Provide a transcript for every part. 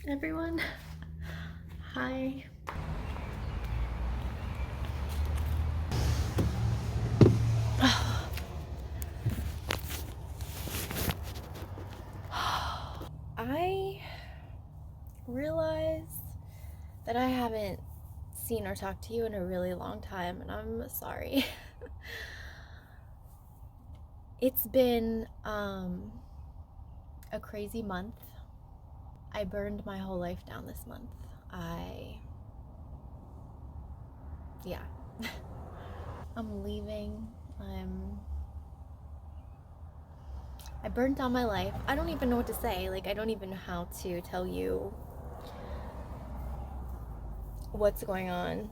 everyone. Hi. I realize that I haven't seen or talked to you in a really long time, and I'm sorry. It's been a crazy month. I burned my whole life down this month. Yeah. I'm leaving. I burned down my life. I don't even know what to say. Like, I don't even know how to tell you what's going on.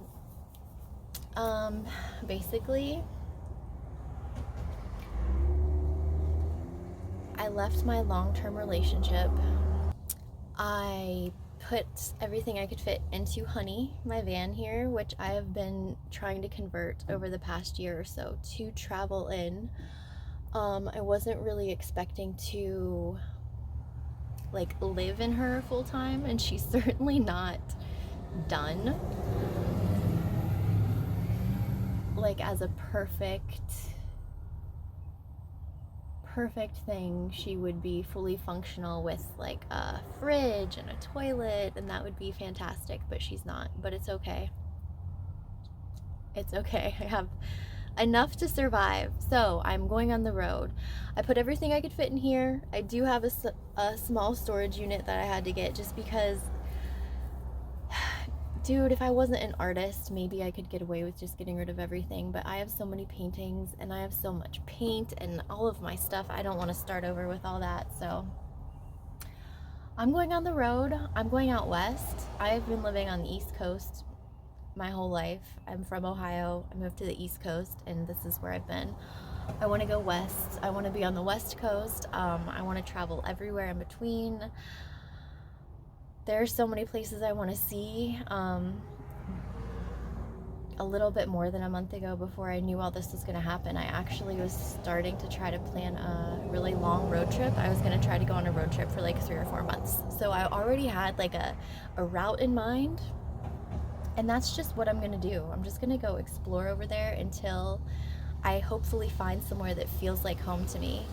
Basically, I left my long-term relationship. I put everything I could fit into Honey, my van here, which I have been trying to convert over the past year or so to travel in. I wasn't really expecting to like live in her full time, and she's certainly not done like as a perfect thing. She would be fully functional with like a fridge and a toilet, and that would be fantastic, but she's not. But it's okay. It's okay. I have enough to survive. So I'm going on the road. I put everything I could fit in here. I do have a small storage unit that I had to get just because, dude, if I wasn't an artist, maybe I could get away with just getting rid of everything, but I have so many paintings and I have so much paint and all of my stuff. I don't want to start over with all that. So I'm going on the road. I'm going out west. I've been living on the East Coast my whole life. I'm from Ohio. I moved to the East Coast, and this is where I've been. I want to go west. I want to be on the West Coast. I want to travel everywhere in between. There are so many places I want to see. A little bit more than a month ago, before I knew all this was going to happen, I actually was starting to try to plan a really long road trip. I was going to try to go on a road trip for like 3 or 4 months. So I already had like a route in mind. And that's just what I'm gonna do. I'm just gonna go explore over there until I hopefully find somewhere that feels like home to me.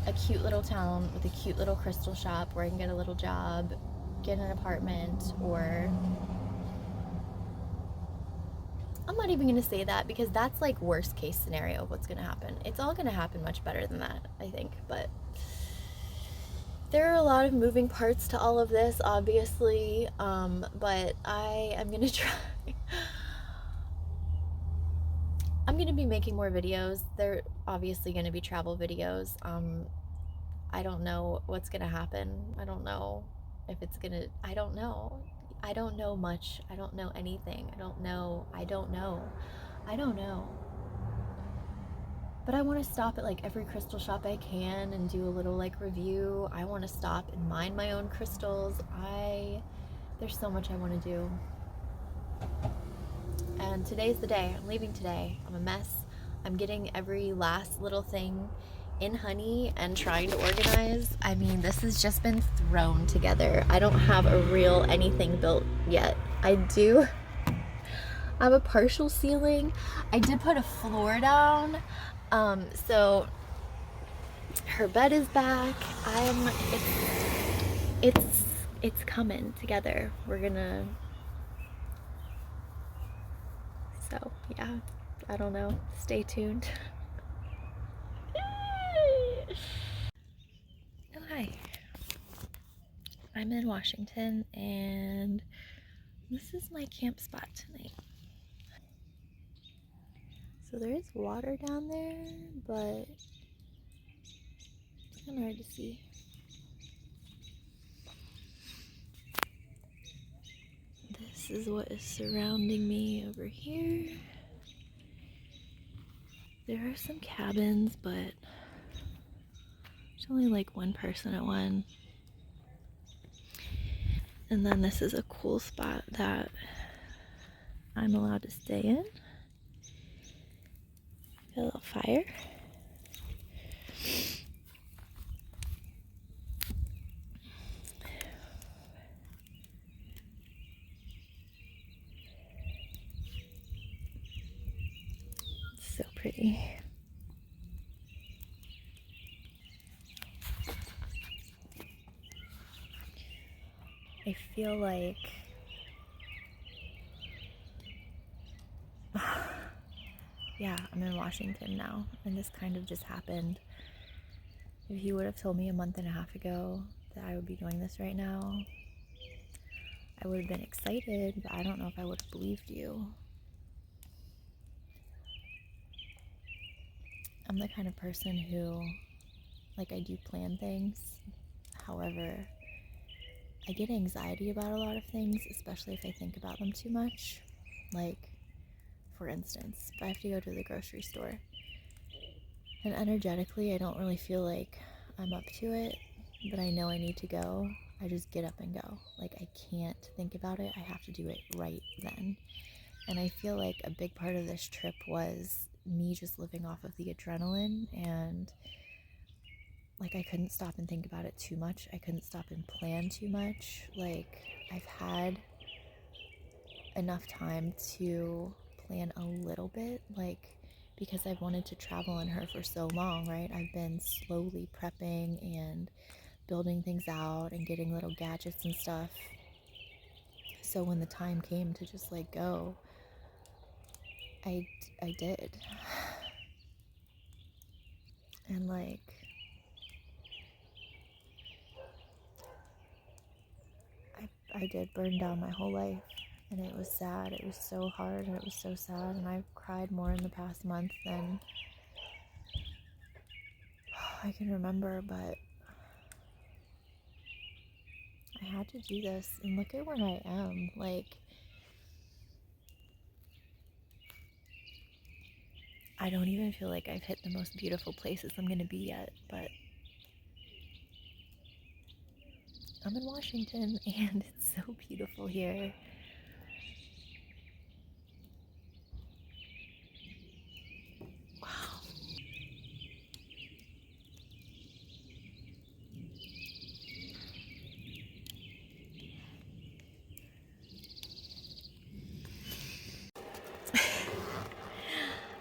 A cute little town with a cute little crystal shop where I can get a little job, get an apartment, or I'm not even gonna say that because that's like worst case scenario of what's gonna happen. It's all gonna happen much better than that, I think, but there are a lot of moving parts to all of this, obviously, but I am gonna try. I'm gonna be making more videos. They're obviously gonna be travel videos. I don't know what's gonna happen. I don't know if it's gonna, I don't know. I don't know much. I don't know anything. I don't know. But I want to stop at like every crystal shop I can and do a little like review. I want to stop and mine my own crystals. There's so much I want to do. And today's the day. I'm leaving today. I'm a mess. I'm getting every last little thing in Honey and trying to organize. I mean, this has just been thrown together. I don't have a real anything built yet. I do have a partial ceiling. I did put a floor down. So her bed is back. It's coming together. So yeah, I don't know. Stay tuned. Oh, hi. I'm in Washington, and this is my camp spot tonight. So there is water down there, but it's kind of hard to see. This is what is surrounding me over here. There are some cabins, but there's only like one person at one. And then this is a cool spot that I'm allowed to stay in. Got a little fire. pretty. I feel like yeah, I'm in Washington now, and this kind of just happened. If you would have told me a month and a half ago that I would be doing this right now, I would have been excited, but I don't know if I would have believed you. I'm the kind of person who, like, I do plan things. However, I get anxiety about a lot of things, especially if I think about them too much. Like, for instance, if I have to go to the grocery store, and energetically I don't really feel like I'm up to it, but I know I need to go, I just get up and go. Like, I can't think about it, I have to do it right then. And I feel like a big part of this trip was me just living off of the adrenaline, and like, I couldn't stop and think about it too much. I couldn't stop and plan too much. Like, I've had enough time to plan a little bit, like, because I've wanted to travel on her for so long, right? I've been slowly prepping and building things out and getting little gadgets and stuff. So when the time came to just like go, I did. And like, I did burn down my whole life, and it was sad. It was so hard, and it was so sad, and I've cried more in the past month than I can remember, but I had to do this, and look at where I am. Like, I don't even feel like I've hit the most beautiful places I'm gonna be yet, but I'm in Washington, and it's so beautiful here. Wow.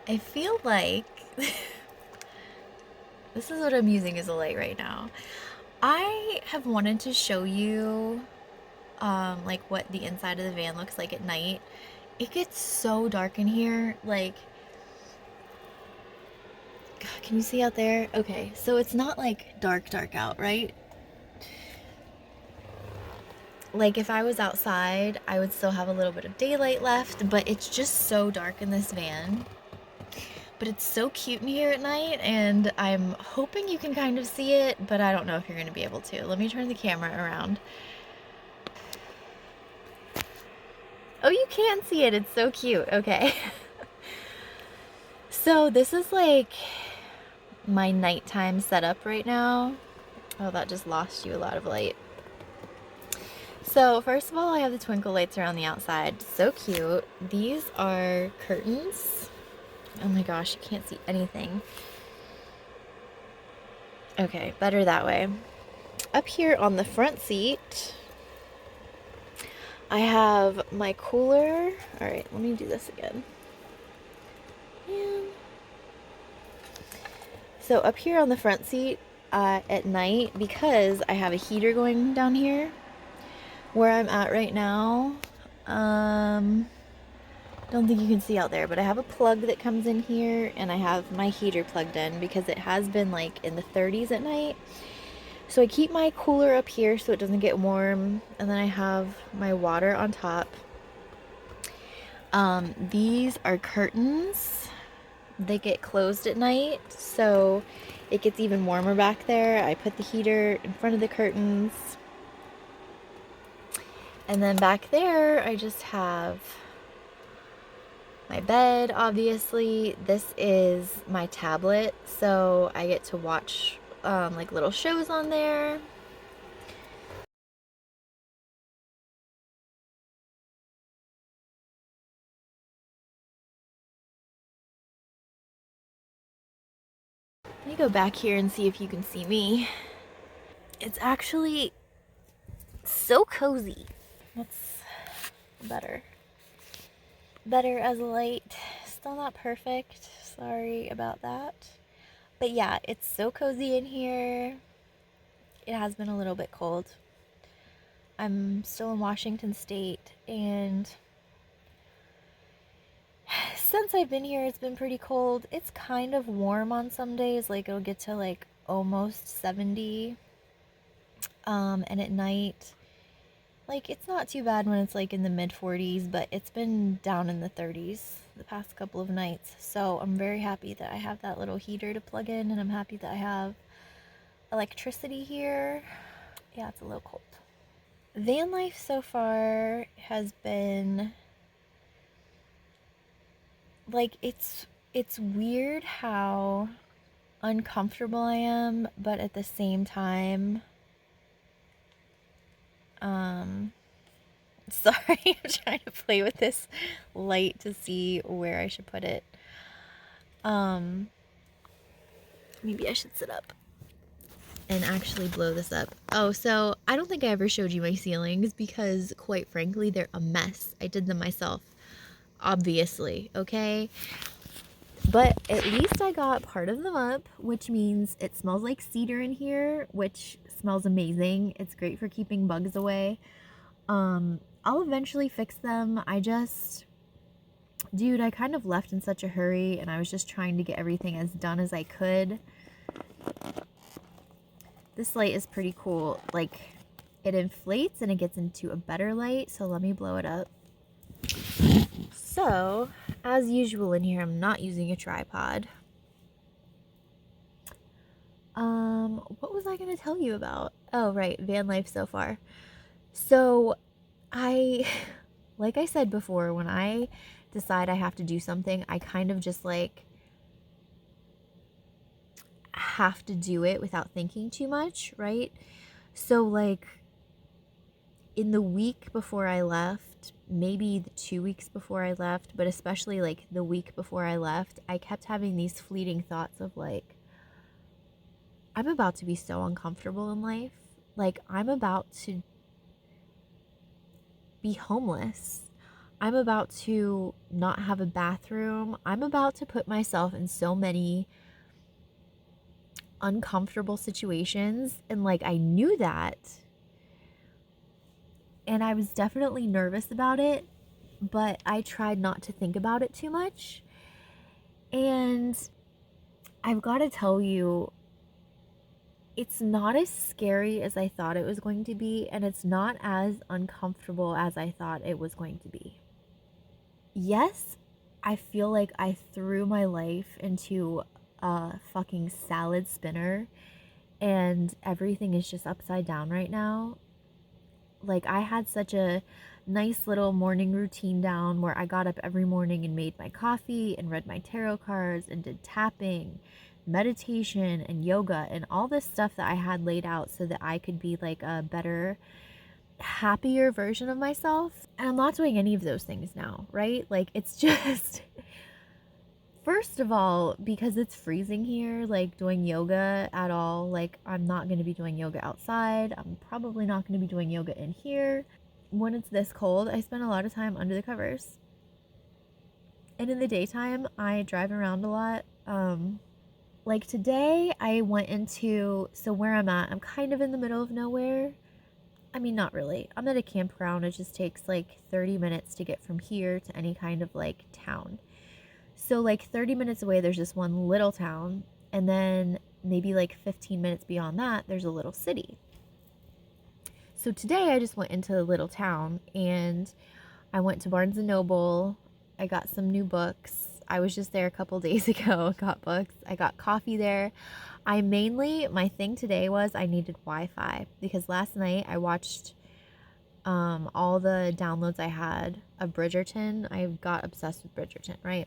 I feel like this is what I'm using as a light right now. I have wanted to show you like what the inside of the van looks like at night. It gets so dark in here. Like, God, can you see out there? Okay, so it's not like dark out, right? Like, if I was outside, I would still have a little bit of daylight left, but it's just so dark in this van. But it's so cute in here at night, and I'm hoping you can kind of see it, but I don't know if you're going to be able to. Let me turn the camera around. Oh, you can see it. It's so cute. Okay. So this is like my nighttime setup right now. Oh, that just lost you a lot of light. So first of all, I have the twinkle lights around the outside. So cute. These are curtains. Oh my gosh, you can't see anything. Okay, better that way. Up here on the front seat, I have my cooler. All right, let me do this again. So up here on the front seat at night, because I have a heater going down here, where I'm at right now, don't think you can see out there, but I have a plug that comes in here, and I have my heater plugged in because it has been like in the 30s at night. So I keep my cooler up here so it doesn't get warm, and then I have my water on top. These are curtains. They get closed at night, so it gets even warmer back there. I put the heater in front of the curtains. And then back there, I just have my bed, obviously. This is my tablet, so I get to watch like little shows on there. Let me go back here and see if you can see me. It's actually so cozy. That's better. Better as a light. Still not perfect, Sorry about that. But yeah, it's so cozy in here. It has been a little bit cold. I'm still in Washington State, and since I've been here, it's been pretty cold. It's kind of warm on some days, like it'll get to like almost 70. And at night, like it's not too bad when it's like in the mid 40s, but it's been down in the 30s the past couple of nights. So I'm very happy that I have that little heater to plug in, and I'm happy that I have electricity here. Yeah, it's a little cold. Van life so far has been like it's weird how uncomfortable I am, but at the same time, sorry, I'm trying to play with this light to see where I should put it. Maybe I should sit up and actually blow this up. Oh, so I don't think I ever showed you my ceilings because, quite frankly, they're a mess. I did them myself, obviously, okay? But at least I got part of them up, which means it smells like cedar in here, which smells amazing. It's great for keeping bugs away. I'll eventually fix them. Dude, I kind of left in such a hurry, and I was just trying to get everything as done as I could. This light is pretty cool. Like, it inflates and it gets into a better light, so let me blow it up. So, as usual in here, I'm not using a tripod. What was I going to tell you about? Oh, right, van life so far. So, like I said before, when I decide I have to do something, I kind of just like have to do it without thinking too much, right? So like in the week before I left, maybe the 2 weeks before I left, but especially like the week before I left, I kept having these fleeting thoughts of like, I'm about to be so uncomfortable in life. Like, I'm about to be homeless. I'm about to not have a bathroom. I'm about to put myself in so many uncomfortable situations. And like, I knew that. And I was definitely nervous about it, but I tried not to think about it too much. And I've got to tell you, it's not as scary as I thought it was going to be, and it's not as uncomfortable as I thought it was going to be. Yes, I feel like I threw my life into a fucking salad spinner, and everything is just upside down right now. Like, I had such a nice little morning routine down where I got up every morning and made my coffee and read my tarot cards and did tapping, meditation, and yoga, and all this stuff that I had laid out so that I could be like a better, happier version of myself. And I'm not doing any of those things now, right? Like, it's just first of all, because it's freezing here, like doing yoga at all, like I'm not going to be doing yoga outside. I'm probably not going to be doing yoga in here. When it's this cold, I spend a lot of time under the covers. And in the daytime, I drive around a lot. Like today, I went so where I'm at, I'm kind of in the middle of nowhere. I mean, not really. I'm at a campground. It just takes like 30 minutes to get from here to any kind of like town. So like 30 minutes away, there's this one little town. And then maybe like 15 minutes beyond that, there's a little city. So today I just went into the little town and I went to Barnes & Noble. I got some new books. I was just there a couple days ago, got books. I got coffee there. My thing today was I needed Wi-Fi because last night I watched all the downloads I had of Bridgerton. I got obsessed with Bridgerton, right?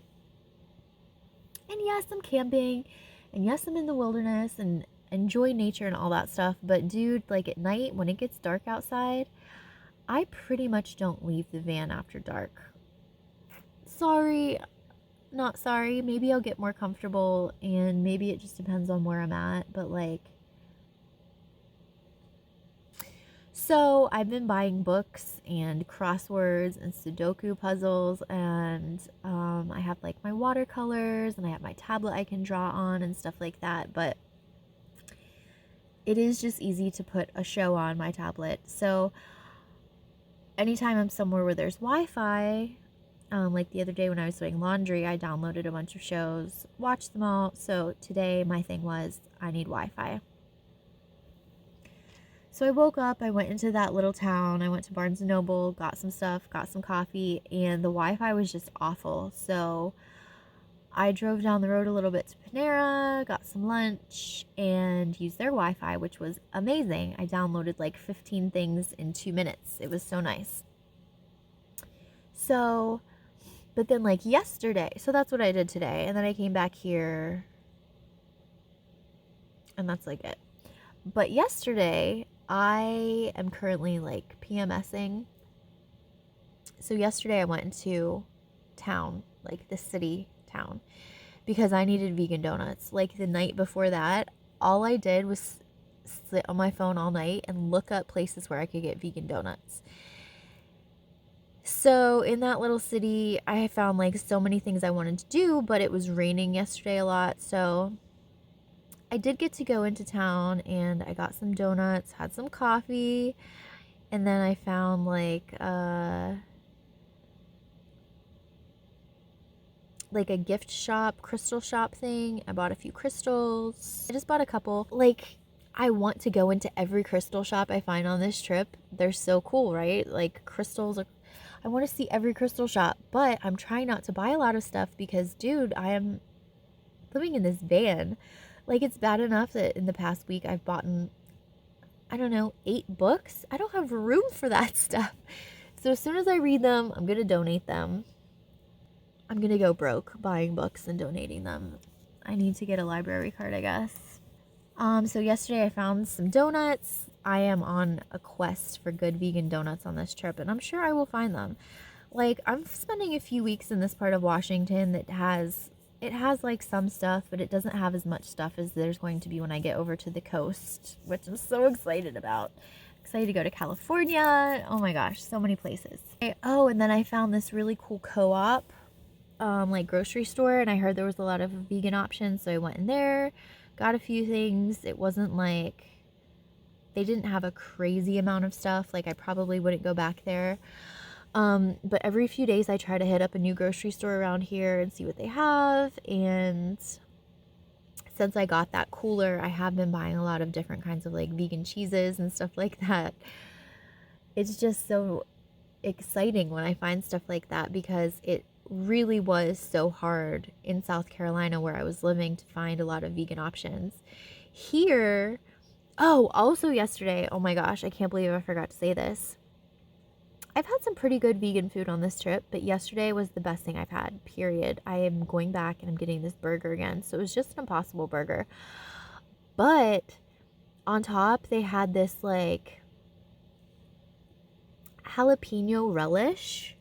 And yes, I'm camping, and yes, I'm in the wilderness and enjoy nature and all that stuff. But dude, like at night when it gets dark outside, I pretty much don't leave the van after dark. Sorry, not sorry. Maybe I'll get more comfortable, and maybe it just depends on where I'm at. But like, So I've been buying books and crosswords and Sudoku puzzles, and I have like my watercolors and I have my tablet I can draw on and stuff like that. But it is just easy to put a show on my tablet. So anytime I'm somewhere where there's Wi-Fi, like the other day when I was doing laundry, I downloaded a bunch of shows, watched them all. So today my thing was I need Wi-Fi. So I woke up, I went into that little town, I went to Barnes & Noble, got some stuff, got some coffee, and the Wi-Fi was just awful. So I drove down the road a little bit to Panera, got some lunch, and used their Wi-Fi, which was amazing. I downloaded like 15 things in 2 minutes. It was so nice. So, but then like yesterday, so that's what I did today. And then I came back here, and that's like it. But yesterday, I am currently like PMSing. So yesterday I went into town, like the city town, because I needed vegan donuts. Like the night before that, all I did was sit on my phone all night and look up places where I could get vegan donuts. So in that little city, I found like so many things I wanted to do, but it was raining yesterday a lot. So I did get to go into town and I got some donuts, had some coffee, and then I found like a gift shop, crystal shop thing. I bought a few crystals. I just bought a couple. Like, I want to go into every crystal shop I find on this trip. They're so cool, right? Like, crystals are, I want to see every crystal shop, but I'm trying not to buy a lot of stuff because, dude, I am living in this van. Like, it's bad enough that in the past week I've bought, I don't know, 8 books. I don't have room for that stuff. So as soon as I read them, I'm going to donate them. I'm going to go broke buying books and donating them. I need to get a library card, I guess. So yesterday I found some donuts. I am on a quest for good vegan donuts on this trip, and I'm sure I will find them. Like, I'm spending a few weeks in this part of Washington that has like some stuff, but it doesn't have as much stuff as there's going to be when I get over to the coast, which I'm so excited about. Excited to go to California. Oh my gosh, so many places. Oh, and then I found this really cool co-op, like grocery store, and I heard there was a lot of vegan options, so I went in there, got a few things. It wasn't like, they didn't have a crazy amount of stuff. Like, I probably wouldn't go back there. But every few days I try to hit up a new grocery store around here and see what they have. And since I got that cooler, I have been buying a lot of different kinds of like vegan cheeses and stuff like that. It's just so exciting when I find stuff like that, because it really was so hard in South Carolina where I was living to find a lot of vegan options. Here, oh, also yesterday, oh my gosh, I can't believe I forgot to say this. I've had some pretty good vegan food on this trip, but yesterday was the best thing I've had, period. I am going back and I'm getting this burger again. So it was just an Impossible Burger. But on top, they had this like jalapeno relish.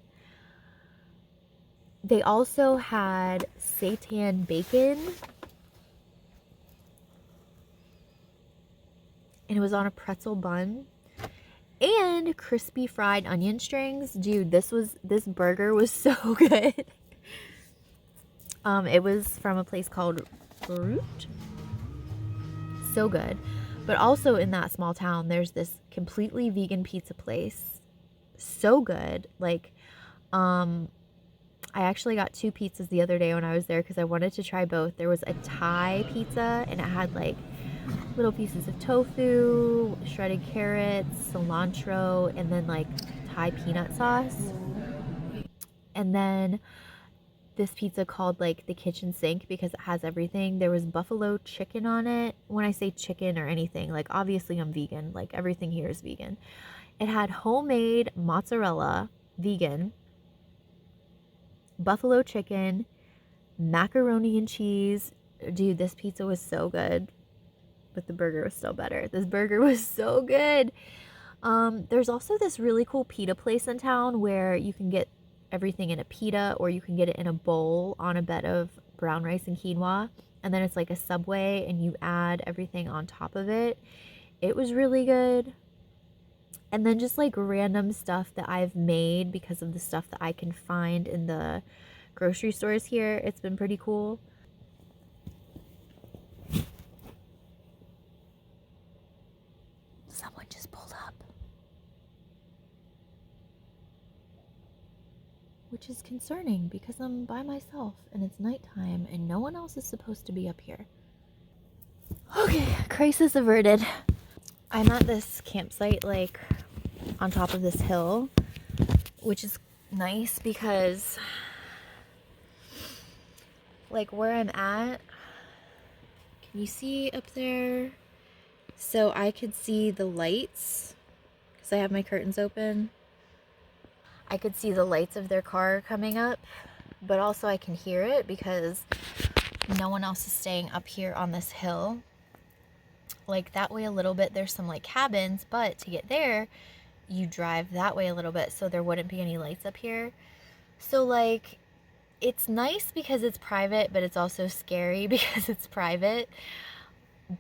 They also had seitan bacon. And it was on a pretzel bun. And crispy fried onion strings. Dude, this burger was so good. It was from a place called Fruit. So good. But also in that small town, there's this completely vegan pizza place. So good. Like, I actually got 2 pizzas the other day when I was there because I wanted to try both. There was a Thai pizza, and it had like little pieces of tofu, shredded carrots, cilantro, and then like Thai peanut sauce. And then this pizza called like the kitchen sink because it has everything. There was buffalo chicken on it. When I say chicken or anything, like obviously I'm vegan, like everything here is vegan. It had homemade mozzarella, vegan, buffalo chicken, macaroni and cheese. Dude, this pizza was so good. But the burger was still better. This burger was so good. There's also this really cool pita place in town where you can get everything in a pita, or you can get it in a bowl on a bed of brown rice and quinoa. And then it's like a Subway and you add everything on top of it. It was really good. And then just like random stuff that I've made because of the stuff that I can find in the grocery stores here. It's been pretty cool. Someone just pulled up, which is concerning because I'm by myself and it's nighttime and no one else is supposed to be up here. Okay, crisis averted. I'm at this campsite like on top of this hill, which is nice because like where I'm at, can you see up there? So I could see the lights because I have my curtains open. I could see the lights of their car coming up, but also I can hear it because no one else is staying up here on this hill. Like that way a little bit, there's some like cabins, but to get there, you drive that way a little bit, so there wouldn't be any lights up here. So like, it's nice because it's private, but it's also scary because it's private.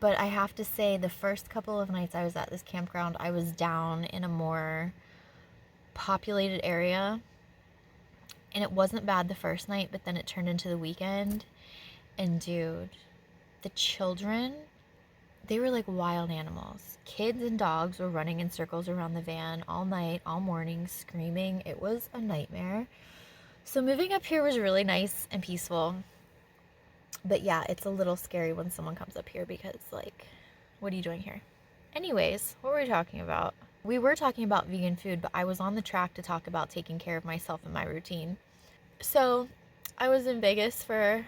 But I have to say, the first couple of nights I was at this campground, I was down in a more populated area. And it wasn't bad the first night, but then it turned into the weekend. And dude, the children, they were like wild animals. Kids and dogs were running in circles around the van all night, all morning, screaming. It was a nightmare. So moving up here was really nice and peaceful. But yeah, it's a little scary when someone comes up here because like, what are you doing here? Anyways, what were we talking about? We were talking about vegan food, but I was on the track to talk about taking care of myself and my routine. So I was in Vegas for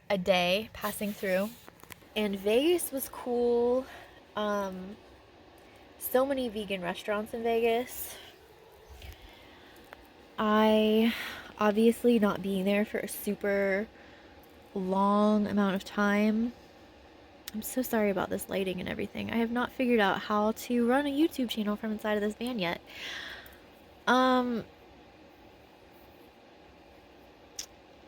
a day passing through, and Vegas was cool. So many vegan restaurants in Vegas. I obviously not being there for a super long amount of time. I'm so sorry about this lighting and everything. I have not figured out how to run a YouTube channel from inside of this van yet.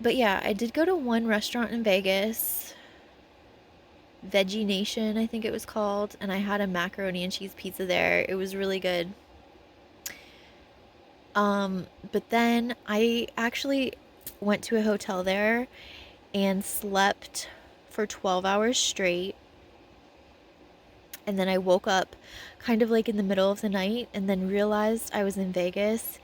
But yeah, I did go to one restaurant in Vegas, Veggie Nation, I think it was called, and I had a macaroni and cheese pizza there. It was really good. But then I actually went to a hotel there and slept for 12 hours straight. And then I woke up kind of like in the middle of the night and then realized I was in Vegas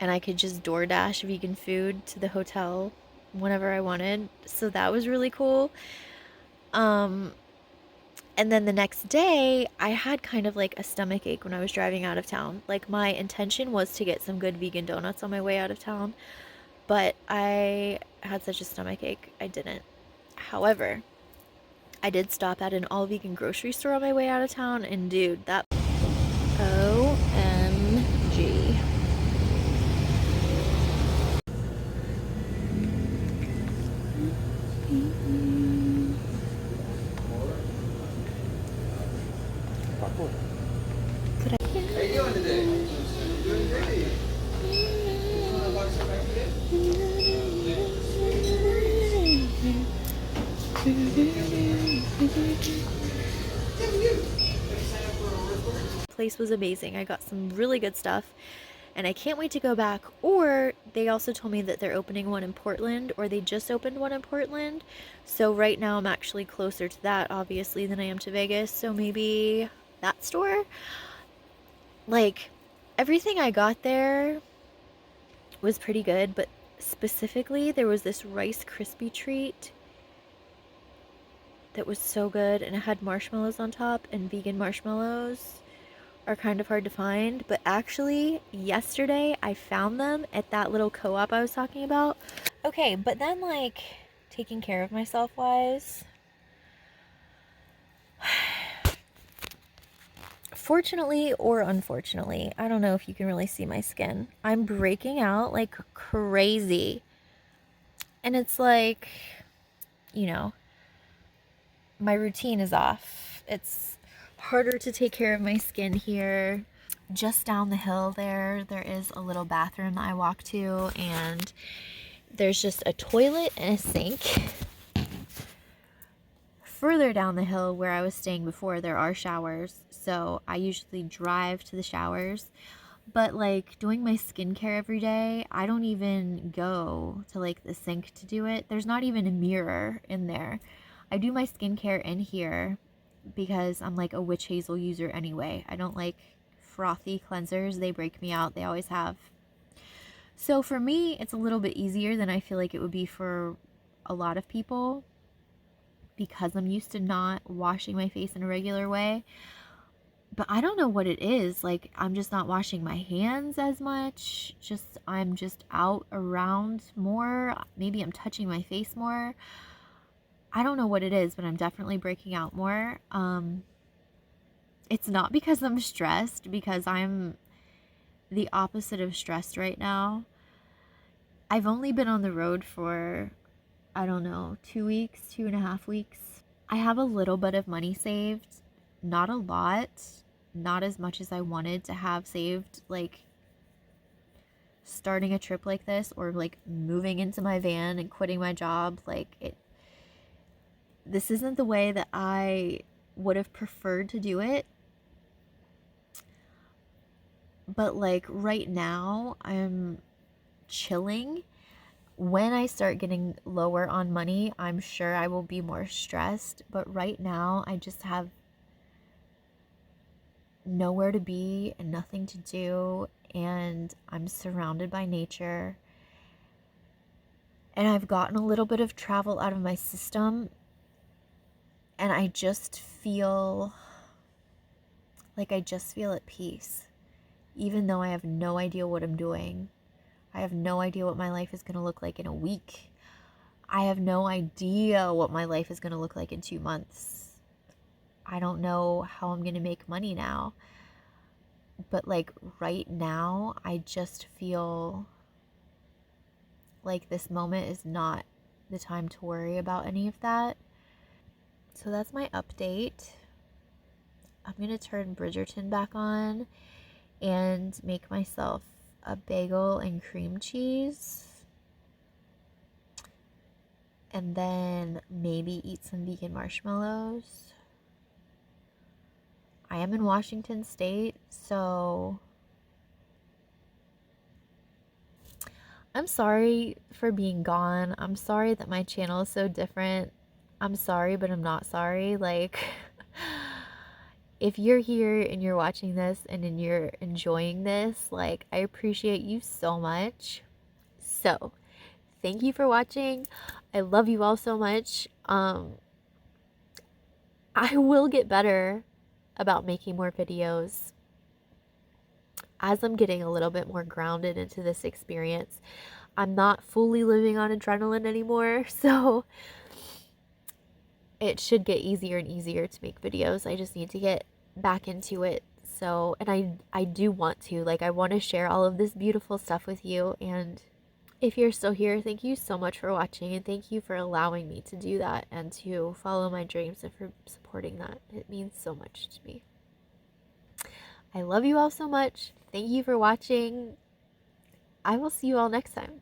and I could just DoorDash vegan food to the hotel whenever I wanted. So that was really cool. And then the next day, I had kind of like a stomach ache when I was driving out of town. Like my intention was to get some good vegan donuts on my way out of town, but I had such a stomach ache, I didn't. However, I did stop at an all vegan grocery store on my way out of town, and dude, that OMG. Could I? How you doing today? Doing great. Want to watch some Place was amazing. I got some really good stuff and I can't wait to go back. Or they also told me that they're opening one in Portland, or they just opened one in Portland. So right now I'm actually closer to that obviously than I am to Vegas. So maybe that store. Like everything I got there was pretty good, but specifically there was this Rice Krispie treat that was so good, and it had marshmallows on top, and vegan marshmallows are kind of hard to find, but actually yesterday I found them at that little co-op I was talking about. Okay, but then like taking care of myself wise, fortunately or unfortunately, I don't know if you can really see my skin, I'm breaking out like crazy. And it's like, you know, my routine is off. It's harder to take care of my skin here. Just down the hill there is a little bathroom that I walk to, and there's just a toilet and a sink. further down the hill where I was staying before, there are showers, so I usually drive to the showers. But like doing my skincare every day, I don't even go to like the sink to do it. There's not even a mirror in there. I do my skincare in here because I'm like a witch hazel user anyway. I don't like frothy cleansers, they break me out. They always have. So for me, it's a little bit easier than I feel like it would be for a lot of people because I'm used to not washing my face in a regular way. But I don't know what it is. Like, I'm just not washing my hands as much. I'm just out around more. Maybe I'm touching my face more. I don't know what it is, but I'm definitely breaking out more. It's not because I'm stressed, because I'm the opposite of stressed right now. I've only been on the road for, I don't know, 2 weeks, 2.5 weeks. I have a little bit of money saved, not a lot, not as much as I wanted to have saved, like starting a trip like this or like moving into my van and quitting my job. This isn't the way that I would have preferred to do it. But like right now, I'm chilling. When I start getting lower on money, I'm sure I will be more stressed. But right now, I just have nowhere to be and nothing to do. And I'm surrounded by nature. And I've gotten a little bit of travel out of my system. And I just feel at peace. Even though I have no idea what I'm doing. I have no idea what my life is going to look like in a week. I have no idea what my life is going to look like in 2 months. I don't know how I'm going to make money now. But like right now, I just feel like this moment is not the time to worry about any of that. So that's my update. I'm going to turn Bridgerton back on and make myself a bagel and cream cheese. And then maybe eat some vegan marshmallows. I am in Washington State, so I'm sorry for being gone. I'm sorry that my channel is so different. I'm sorry, but I'm not sorry. Like, if you're here and you're watching this and you're enjoying this, like, I appreciate you so much. So, thank you for watching. I love you all so much. I will get better about making more videos as I'm getting a little bit more grounded into this experience. I'm not fully living on adrenaline anymore, so it should get easier and easier to make videos. I just need to get back into it. So, and I do want to, like, I want to share all of this beautiful stuff with you. And if you're still here, thank you so much for watching, and thank you for allowing me to do that and to follow my dreams and for supporting that. It means so much to me. I love you all so much. Thank you for watching. I will see you all next time.